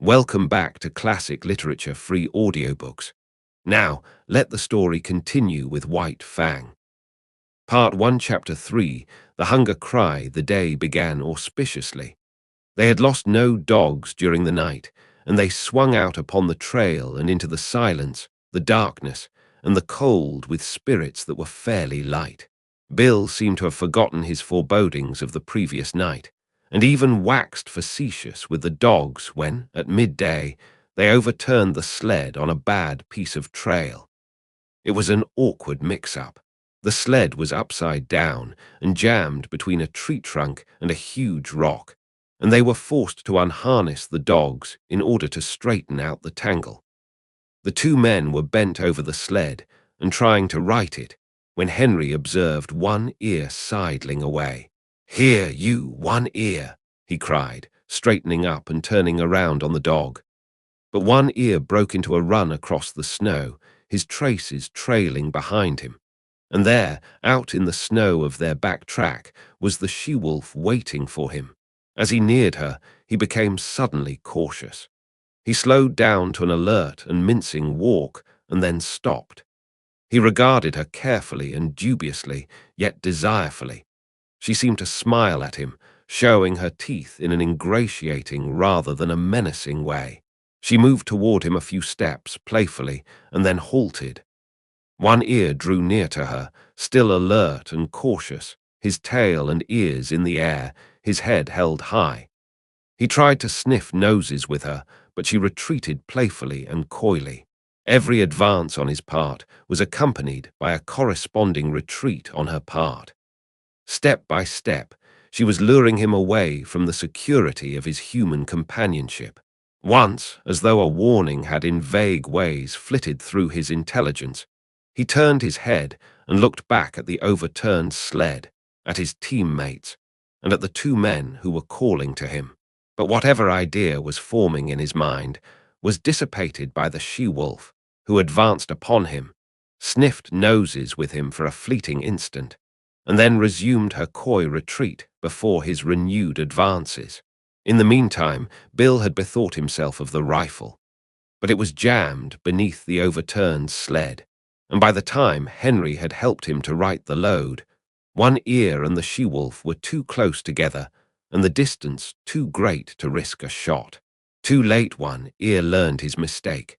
Welcome back to Classic Literature Free Audiobooks. Now, let the story continue with White Fang. Part 1, Chapter 3, The Hunger Cry. The day began auspiciously. They had lost no dogs during the night, and they swung out upon the trail and into the silence, the darkness, and the cold with spirits that were fairly light. Bill seemed to have forgotten his forebodings of the previous night, and even waxed facetious with the dogs when, at midday, they overturned the sled on a bad piece of trail. It was an awkward mix-up. The sled was upside down and jammed between a tree trunk and a huge rock, and they were forced to unharness the dogs in order to straighten out the tangle. The two men were bent over the sled and trying to right it when Henry observed one ear sidling away. "Here, you, one ear," he cried, straightening up and turning around on the dog. But one ear broke into a run across the snow, his traces trailing behind him. And there, out in the snow of their back track, was the she-wolf waiting for him. As he neared her, he became suddenly cautious. He slowed down to an alert and mincing walk and then stopped. He regarded her carefully and dubiously, yet desirefully. She seemed to smile at him, showing her teeth in an ingratiating rather than a menacing way. She moved toward him a few steps, playfully, and then halted. One ear drew near to her, still alert and cautious, his tail and ears in the air, his head held high. He tried to sniff noses with her, but she retreated playfully and coyly. Every advance on his part was accompanied by a corresponding retreat on her part. Step by step, she was luring him away from the security of his human companionship. Once, as though a warning had in vague ways flitted through his intelligence, he turned his head and looked back at the overturned sled, at his teammates, and at the two men who were calling to him. But whatever idea was forming in his mind was dissipated by the she-wolf, who advanced upon him, sniffed noses with him for a fleeting instant, and then resumed her coy retreat before his renewed advances. In the meantime, Bill had bethought himself of the rifle, but it was jammed beneath the overturned sled, and by the time Henry had helped him to right the load, one ear and the she-wolf were too close together and the distance too great to risk a shot. Too late one ear learned his mistake.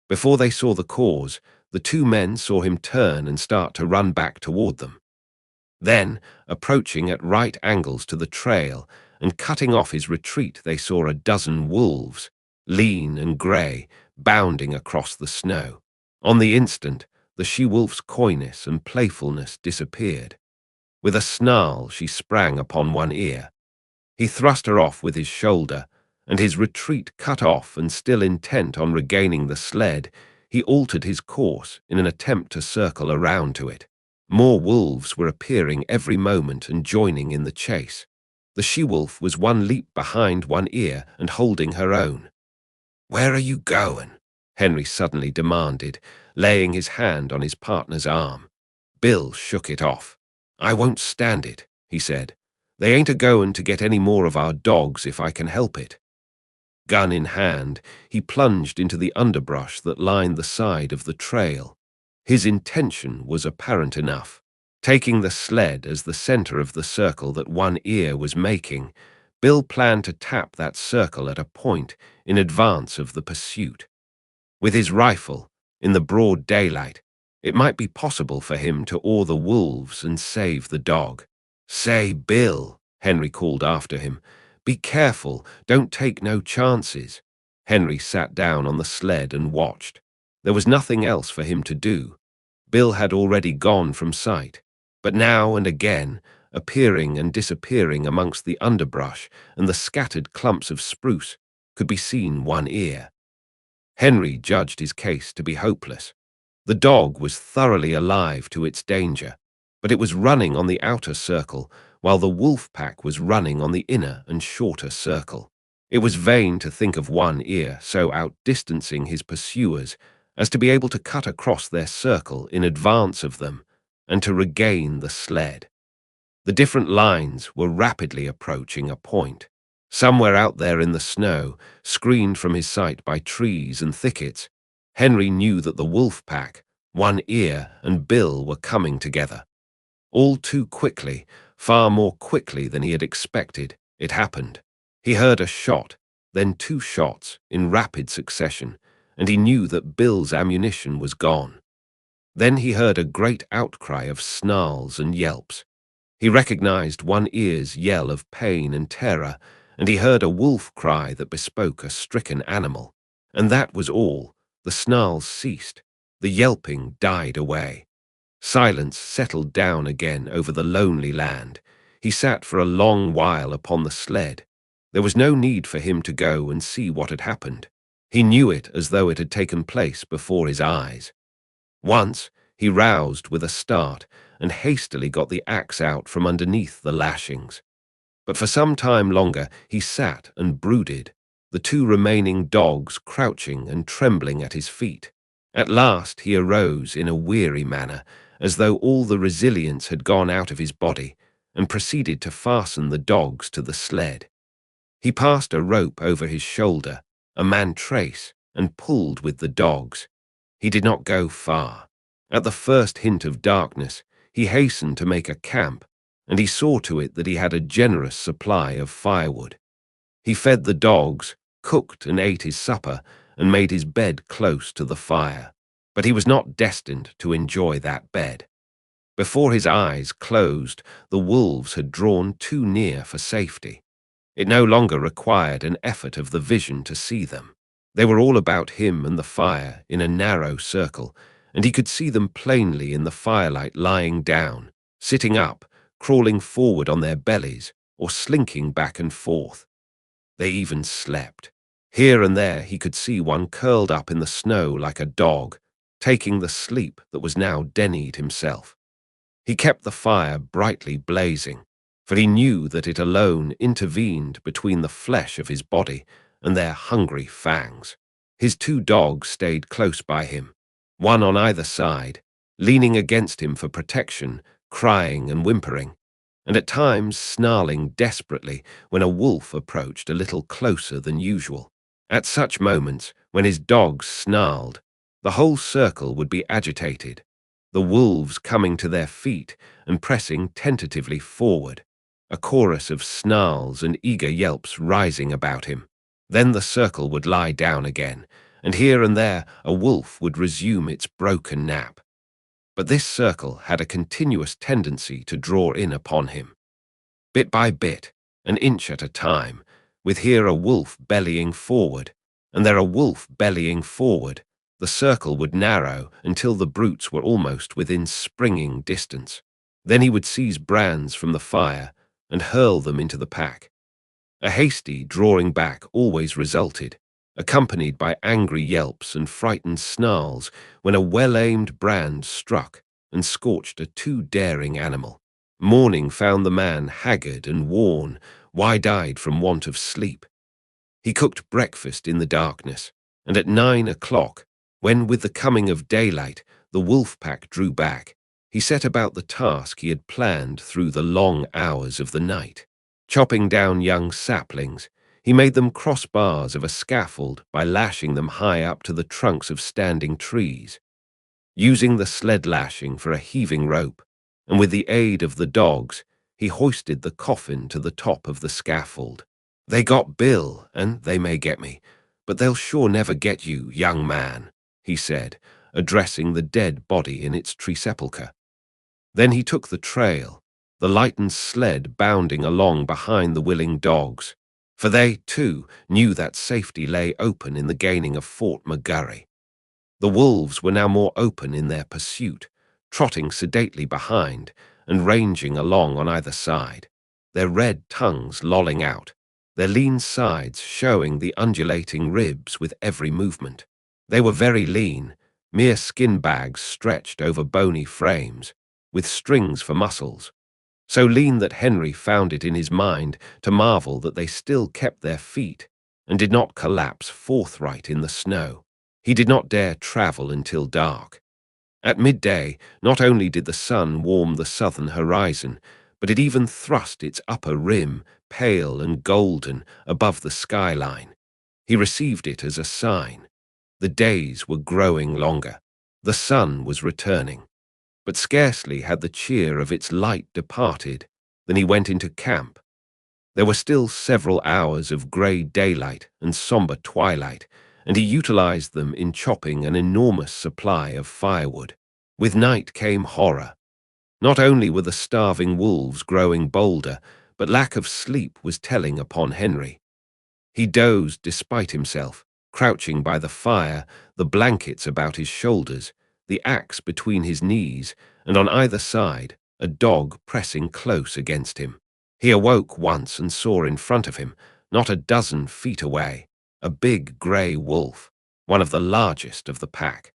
Before they saw the cause, the two men saw him turn and start to run back toward them. Then, approaching at right angles to the trail and cutting off his retreat, they saw a dozen wolves, lean and grey, bounding across the snow. On the instant, the she-wolf's coyness and playfulness disappeared. With a snarl, she sprang upon one ear. He thrust her off with his shoulder, and his retreat cut off and still intent on regaining the sled, he altered his course in an attempt to circle around to it. More wolves were appearing every moment and joining in the chase. The she-wolf was one leap behind one ear and holding her own. "Where are you going?" Henry suddenly demanded, laying his hand on his partner's arm. Bill shook it off. "I won't stand it," he said. "They ain't a-goin' to get any more of our dogs if I can help it." Gun in hand, he plunged into the underbrush that lined the side of the trail. His intention was apparent enough. Taking the sled as the center of the circle that one ear was making, Bill planned to tap that circle at a point in advance of the pursuit. With his rifle, in the broad daylight, it might be possible for him to awe the wolves and save the dog. "Say, Bill," Henry called after him, "be careful, don't take no chances." Henry sat down on the sled and watched. There was nothing else for him to do. Bill had already gone from sight, but now and again, appearing and disappearing amongst the underbrush and the scattered clumps of spruce, could be seen one ear. Henry judged his case to be hopeless. The dog was thoroughly alive to its danger, but it was running on the outer circle while the wolf pack was running on the inner and shorter circle. It was vain to think of one ear so outdistancing his pursuers as to be able to cut across their circle in advance of them and to regain the sled. The different lines were rapidly approaching a point. Somewhere out there in the snow, screened from his sight by trees and thickets, Henry knew that the wolf pack, One Ear and Bill, were coming together. All too quickly, far more quickly than he had expected, it happened. He heard a shot, then two shots in rapid succession, and he knew that Bill's ammunition was gone. Then he heard a great outcry of snarls and yelps. He recognized One Ear's yell of pain and terror, and he heard a wolf cry that bespoke a stricken animal. And that was all. The snarls ceased. The yelping died away. Silence settled down again over the lonely land. He sat for a long while upon the sled. There was no need for him to go and see what had happened. He knew it as though it had taken place before his eyes. Once, he roused with a start and hastily got the axe out from underneath the lashings. But for some time longer he sat and brooded, the two remaining dogs crouching and trembling at his feet. At last he arose in a weary manner, as though all the resilience had gone out of his body, and proceeded to fasten the dogs to the sled. He passed a rope over his shoulder, a mantrace, and pulled with the dogs. He did not go far. At the first hint of darkness, he hastened to make a camp, and he saw to it that he had a generous supply of firewood. He fed the dogs, cooked and ate his supper, and made his bed close to the fire. But he was not destined to enjoy that bed. Before his eyes closed, the wolves had drawn too near for safety. It no longer required an effort of the vision to see them. They were all about him and the fire in a narrow circle, and he could see them plainly in the firelight, lying down, sitting up, crawling forward on their bellies, or slinking back and forth. They even slept. Here and there he could see one curled up in the snow like a dog, taking the sleep that was now Denny'd himself. He kept the fire brightly blazing, for he knew that it alone intervened between the flesh of his body and their hungry fangs. His two dogs stayed close by him, one on either side, leaning against him for protection, crying and whimpering, and at times snarling desperately when a wolf approached a little closer than usual. At such moments, when his dogs snarled, the whole circle would be agitated, the wolves coming to their feet and pressing tentatively forward, a chorus of snarls and eager yelps rising about him. Then the circle would lie down again, and here and there a wolf would resume its broken nap. But this circle had a continuous tendency to draw in upon him. Bit by bit, an inch at a time, with here a wolf bellying forward, and there a wolf bellying forward, the circle would narrow until the brutes were almost within springing distance. Then he would seize brands from the fire and hurl them into the pack. A hasty drawing back always resulted, accompanied by angry yelps and frightened snarls when a well-aimed brand struck and scorched a too daring animal. Morning found the man haggard and worn, wide-eyed from want of sleep. He cooked breakfast in the darkness, and at 9 o'clock, when with the coming of daylight the wolf pack drew back, he set about the task he had planned through the long hours of the night. Chopping down young saplings, he made them crossbars of a scaffold by lashing them high up to the trunks of standing trees. Using the sled lashing for a heaving rope, and with the aid of the dogs, he hoisted the coffin to the top of the scaffold. "They got Bill, and they may get me, but they'll sure never get you, young man," he said, addressing the dead body in its tree sepulchre. Then he took the trail, the lightened sled bounding along behind the willing dogs, for they, too, knew that safety lay open in the gaining of Fort McGurry. The wolves were now more open in their pursuit, trotting sedately behind and ranging along on either side, their red tongues lolling out, their lean sides showing the undulating ribs with every movement. They were very lean, mere skin bags stretched over bony frames, with strings for muscles, so lean that Henry found it in his mind to marvel that they still kept their feet and did not collapse forthright in the snow. He did not dare travel until dark. At midday, not only did the sun warm the southern horizon, but it even thrust its upper rim pale and golden above the skyline. He received it as a sign. The days were growing longer. The sun was returning. But scarcely had the cheer of its light departed than he went into camp. There were still several hours of grey daylight and sombre twilight, and he utilized them in chopping an enormous supply of firewood. With night came horror. Not only were the starving wolves growing bolder, but lack of sleep was telling upon Henry. He dozed despite himself, crouching by the fire, the blankets about his shoulders, the axe between his knees, and on either side, a dog pressing close against him. He awoke once and saw in front of him, not a dozen feet away, a big grey wolf, one of the largest of the pack.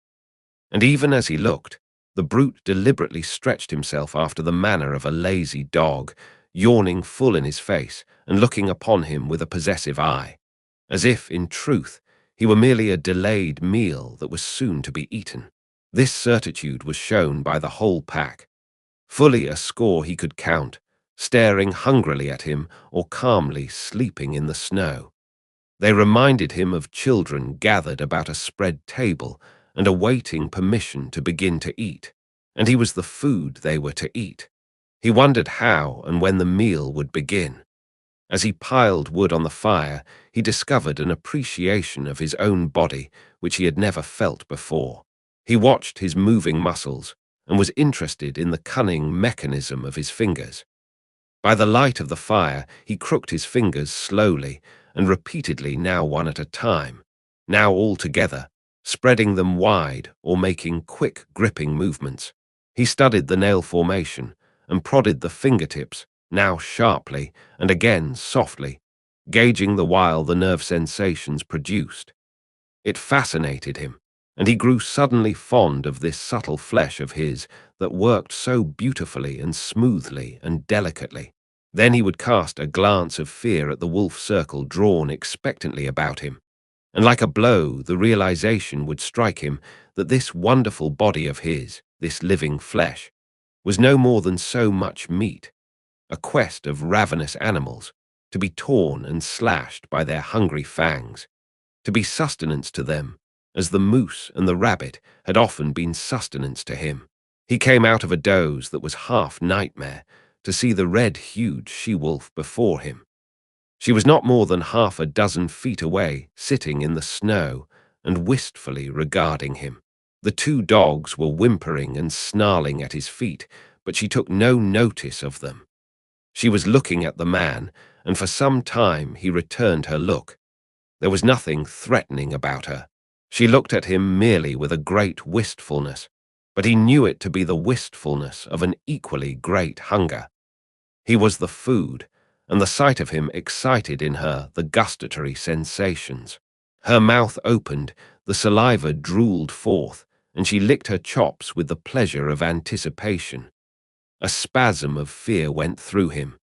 And even as he looked, the brute deliberately stretched himself after the manner of a lazy dog, yawning full in his face and looking upon him with a possessive eye, as if, in truth, he were merely a delayed meal that was soon to be eaten. This certitude was shown by the whole pack. Fully a score he could count, staring hungrily at him or calmly sleeping in the snow. They reminded him of children gathered about a spread table and awaiting permission to begin to eat, and he was the food they were to eat. He wondered how and when the meal would begin. As he piled wood on the fire, he discovered an appreciation of his own body which he had never felt before. He watched his moving muscles and was interested in the cunning mechanism of his fingers. By the light of the fire, he crooked his fingers slowly and repeatedly, now one at a time, now all together, spreading them wide or making quick gripping movements. He studied the nail formation and prodded the fingertips, now sharply and again softly, gauging the while the nerve sensations produced. It fascinated him, and he grew suddenly fond of this subtle flesh of his that worked so beautifully and smoothly and delicately. Then he would cast a glance of fear at the wolf circle drawn expectantly about him, and like a blow the realization would strike him that this wonderful body of his, this living flesh, was no more than so much meat, a quest of ravenous animals, to be torn and slashed by their hungry fangs, to be sustenance to them, as the moose and the rabbit had often been sustenance to him. He came out of a doze that was half nightmare to see the red-hued she-wolf before him. She was not more than half a dozen feet away, sitting in the snow and wistfully regarding him. The two dogs were whimpering and snarling at his feet, but she took no notice of them. She was looking at the man, and for some time he returned her look. There was nothing threatening about her. She looked at him merely with a great wistfulness, but he knew it to be the wistfulness of an equally great hunger. He was the food, and the sight of him excited in her the gustatory sensations. Her mouth opened, the saliva drooled forth, and she licked her chops with the pleasure of anticipation. A spasm of fear went through him.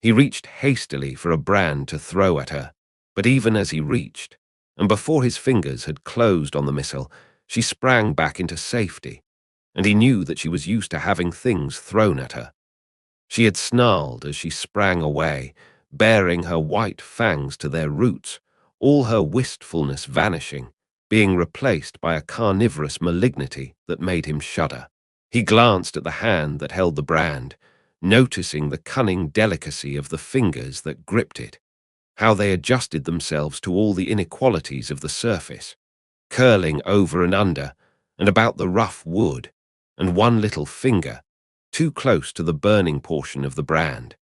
He reached hastily for a brand to throw at her, but even as he reached, and before his fingers had closed on the missile, she sprang back into safety, and he knew that she was used to having things thrown at her. She had snarled as she sprang away, baring her white fangs to their roots, all her wistfulness vanishing, being replaced by a carnivorous malignity that made him shudder. He glanced at the hand that held the brand, noticing the cunning delicacy of the fingers that gripped it, how they adjusted themselves to all the inequalities of the surface, curling over and under, and about the rough wood, and one little finger, too close to the burning portion of the brand,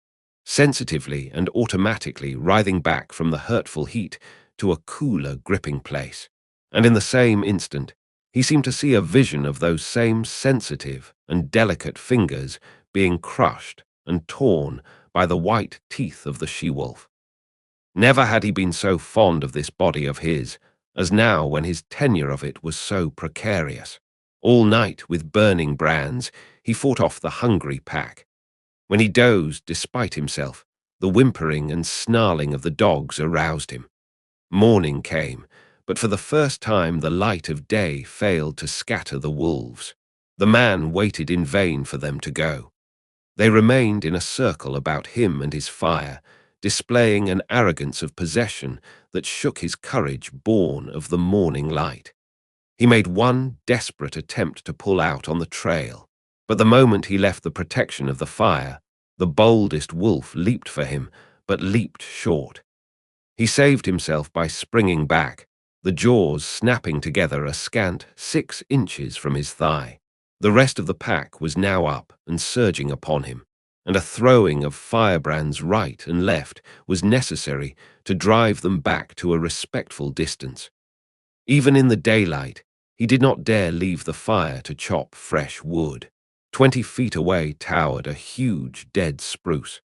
sensitively and automatically writhing back from the hurtful heat to a cooler gripping place. And in the same instant, he seemed to see a vision of those same sensitive and delicate fingers being crushed and torn by the white teeth of the she-wolf. Never had he been so fond of this body of his as now when his tenure of it was so precarious. All night, with burning brands, he fought off the hungry pack. When he dozed despite himself, the whimpering and snarling of the dogs aroused him. Morning came, but for the first time the light of day failed to scatter the wolves. The man waited in vain for them to go. They remained in a circle about him and his fire, displaying an arrogance of possession that shook his courage born of the morning light. He made one desperate attempt to pull out on the trail, but the moment he left the protection of the fire, the boldest wolf leaped for him, but leaped short. He saved himself by springing back, the jaws snapping together a scant 6 inches from his thigh. The rest of the pack was now up and surging upon him, and a throwing of firebrands right and left was necessary to drive them back to a respectful distance. Even in the daylight, he did not dare leave the fire to chop fresh wood. 20 feet away towered a huge dead spruce.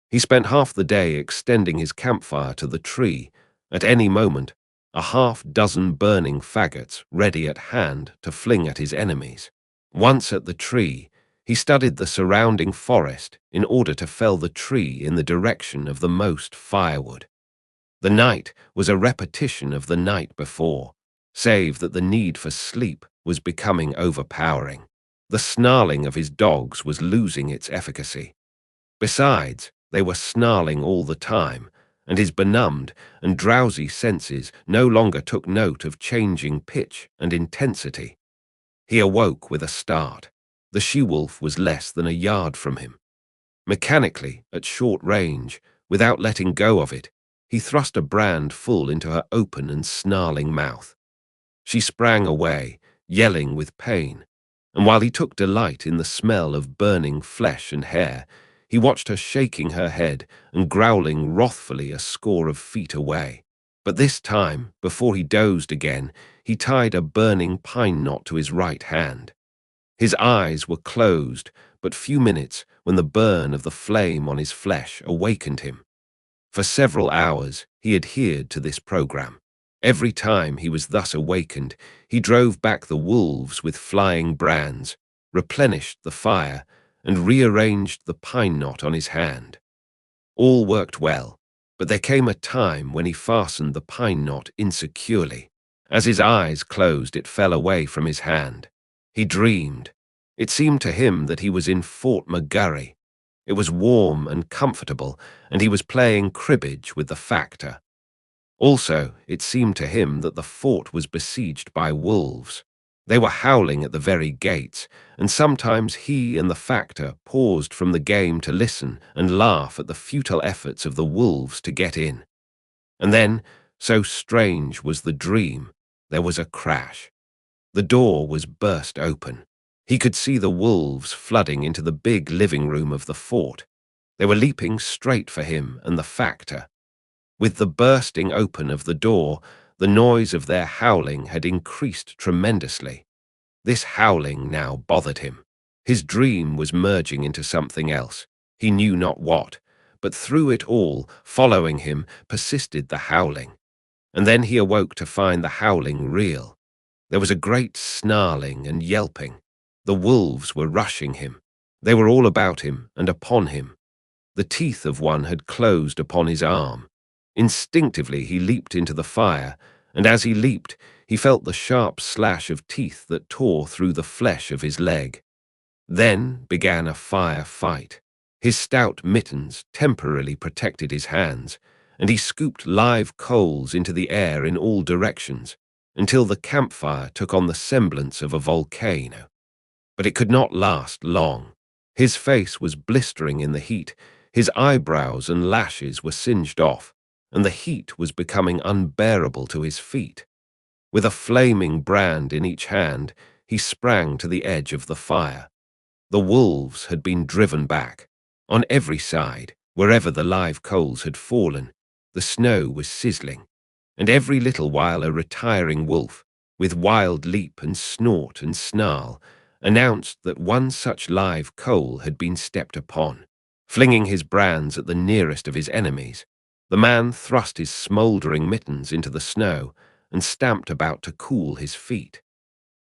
He spent half the day extending his campfire to the tree, at any moment, a half-dozen burning faggots ready at hand to fling at his enemies. Once at the tree, he studied the surrounding forest in order to fell the tree in the direction of the most firewood. The night was a repetition of the night before, save that the need for sleep was becoming overpowering. The snarling of his dogs was losing its efficacy. Besides, they were snarling all the time, and his benumbed and drowsy senses no longer took note of changing pitch and intensity. He awoke with a start. The she-wolf was less than a yard from him. Mechanically, at short range, without letting go of it, he thrust a brand full into her open and snarling mouth. She sprang away, yelling with pain, and while he took delight in the smell of burning flesh and hair, he watched her shaking her head and growling wrathfully a score of feet away. But this time, before he dozed again, he tied a burning pine knot to his right hand. His eyes were closed, but few minutes when the burn of the flame on his flesh awakened him. For several hours he adhered to this program. Every time he was thus awakened, he drove back the wolves with flying brands, replenished the fire, and rearranged the pine knot on his hand. All worked well, but there came a time when he fastened the pine knot insecurely. As his eyes closed, it fell away from his hand. He dreamed. It seemed to him that he was in Fort McGurry. It was warm and comfortable, and he was playing cribbage with the factor. Also, it seemed to him that the fort was besieged by wolves. They were howling at the very gates, and sometimes he and the factor paused from the game to listen and laugh at the futile efforts of the wolves to get in. And then, so strange was the dream, there was a crash. The door was burst open. He could see the wolves flooding into the big living room of the fort. They were leaping straight for him and the factor. With the bursting open of the door, the noise of their howling had increased tremendously. This howling now bothered him. His dream was merging into something else. He knew not what, but through it all, following him, persisted the howling. And then he awoke to find the howling real. There was a great snarling and yelping. The wolves were rushing him. They were all about him and upon him. The teeth of one had closed upon his arm. Instinctively he leaped into the fire, and as he leaped, he felt the sharp slash of teeth that tore through the flesh of his leg. Then began a fire fight. His stout mittens temporarily protected his hands, and he scooped live coals into the air in all directions, until the campfire took on the semblance of a volcano. But it could not last long. His face was blistering in the heat, his eyebrows and lashes were singed off, and the heat was becoming unbearable to his feet. With a flaming brand in each hand, he sprang to the edge of the fire. The wolves had been driven back. On every side, wherever the live coals had fallen, the snow was sizzling, and every little while a retiring wolf, with wild leap and snort and snarl, announced that one such live coal had been stepped upon. Flinging his brands at the nearest of his enemies, the man thrust his smouldering mittens into the snow and stamped about to cool his feet.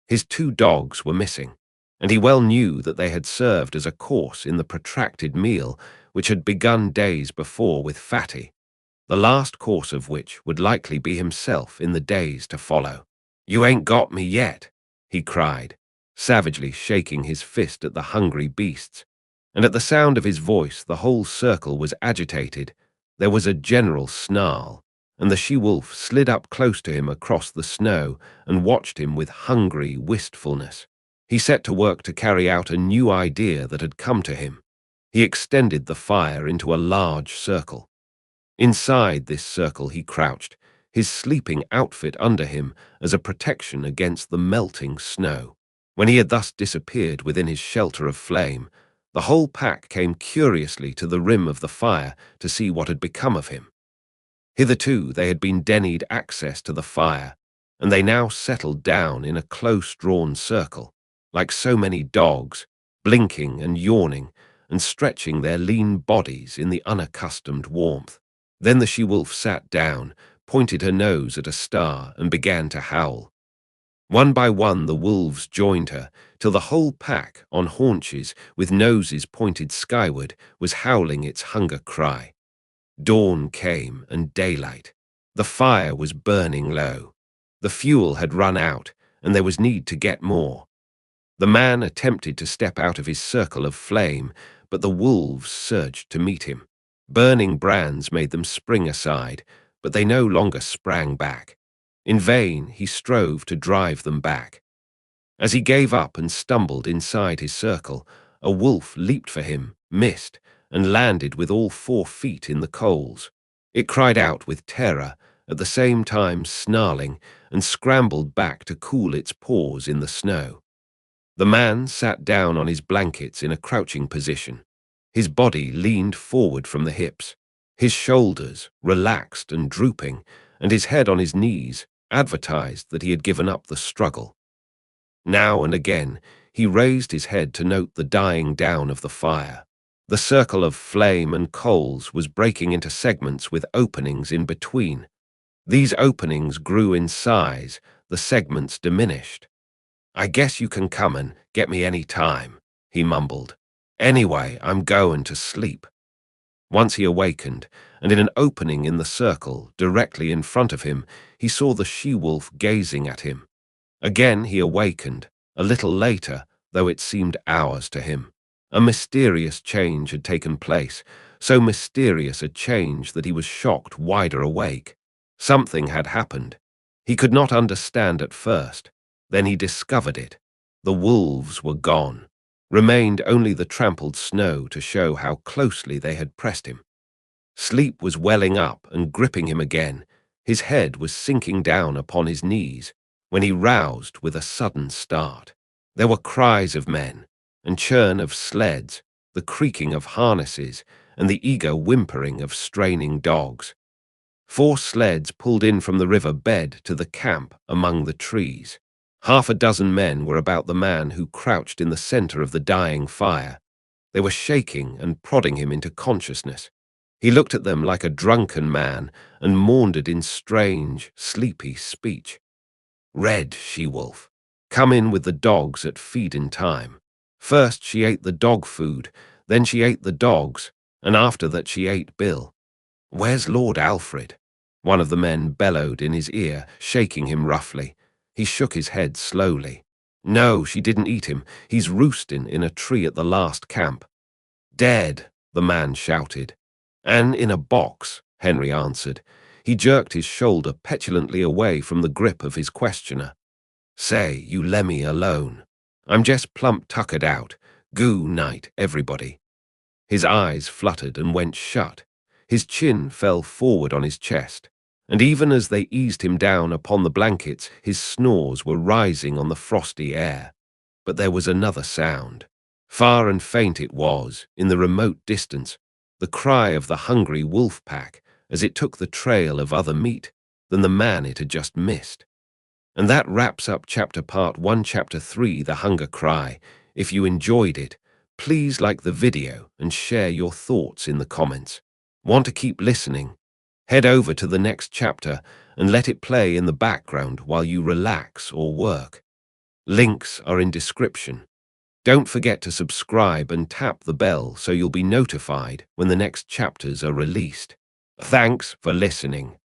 His 2 dogs were missing, and he well knew that they had served as a course in the protracted meal which had begun days before with Fatty, the last course of which would likely be himself in the days to follow. "You ain't got me yet," he cried, savagely shaking his fist at the hungry beasts, and at the sound of his voice the whole circle was agitated, There was a general snarl, and the she-wolf slid up close to him across the snow and watched him with hungry wistfulness. He set to work to carry out a new idea that had come to him. He extended the fire into a large circle. Inside this circle he crouched, his sleeping outfit under him as a protection against the melting snow. When he had thus disappeared within his shelter of flame, the whole pack came curiously to the rim of the fire to see what had become of him. Hitherto they had been denied access to the fire, and they now settled down in a close-drawn circle, like so many dogs, blinking and yawning and stretching their lean bodies in the unaccustomed warmth. Then the she-wolf sat down, pointed her nose at a star, and began to howl. One by one the wolves joined her, till the whole pack, on haunches, with noses pointed skyward, was howling its hunger cry. Dawn came, and daylight. The fire was burning low. The fuel had run out, and there was need to get more. The man attempted to step out of his circle of flame, but the wolves surged to meet him. Burning brands made them spring aside, but they no longer sprang back. In vain he strove to drive them back. As he gave up and stumbled inside his circle, a wolf leaped for him, missed, and landed with all 4 feet in the coals. It cried out with terror, at the same time snarling, and scrambled back to cool its paws in the snow. The man sat down on his blankets in a crouching position. His body leaned forward from the hips, his shoulders relaxed and drooping, and his head on his knees advertised that he had given up the struggle. Now and again he raised his head to note the dying down of the fire. The circle of flame and coals was breaking into segments with openings in between. These openings grew in size, the segments diminished. "I guess you can come and get me any time," he mumbled. "Anyway, I'm going to sleep." Once he awakened, and in an opening in the circle, directly in front of him, he saw the she-wolf gazing at him. Again he awakened, a little later, though it seemed hours to him. A mysterious change had taken place, so mysterious a change that he was shocked wider awake. Something had happened. He could not understand at first. Then he discovered it. The wolves were gone. Remained only the trampled snow to show how closely they had pressed him. Sleep was welling up and gripping him again. His head was sinking down upon his knees when he roused with a sudden start. There were cries of men, and churn of sleds, the creaking of harnesses, and the eager whimpering of straining dogs. 4 sleds pulled in from the river bed to the camp among the trees. 6 men were about the man who crouched in the center of the dying fire. They were shaking and prodding him into consciousness. He looked at them like a drunken man and maundered in strange, sleepy speech. "Red she-wolf, come in with the dogs at feeding time. First she ate the dog food, then she ate the dogs, and after that she ate Bill. Where's Lord Alfred?" One of the men bellowed in his ear, shaking him roughly. He shook his head slowly. "No, she didn't eat him. He's roosting in a tree at the last camp." "Dead," the man shouted. "And in a box," Henry answered. He jerked his shoulder petulantly away from the grip of his questioner. "Say, you lemme alone. I'm just plump tuckered out. Goo night, everybody." His eyes fluttered and went shut. His chin fell forward on his chest, and even as they eased him down upon the blankets, his snores were rising on the frosty air. But there was another sound. Far and faint it was, in the remote distance, the cry of the hungry wolf pack as it took the trail of other meat than the man it had just missed. And that wraps up Part 1, Chapter 3, The Hunger Cry. If you enjoyed it, please like the video and share your thoughts in the comments. Want to keep listening? Head over to the next chapter and let it play in the background while you relax or work. Links are in description. Don't forget to subscribe and tap the bell so you'll be notified when the next chapters are released. Thanks for listening.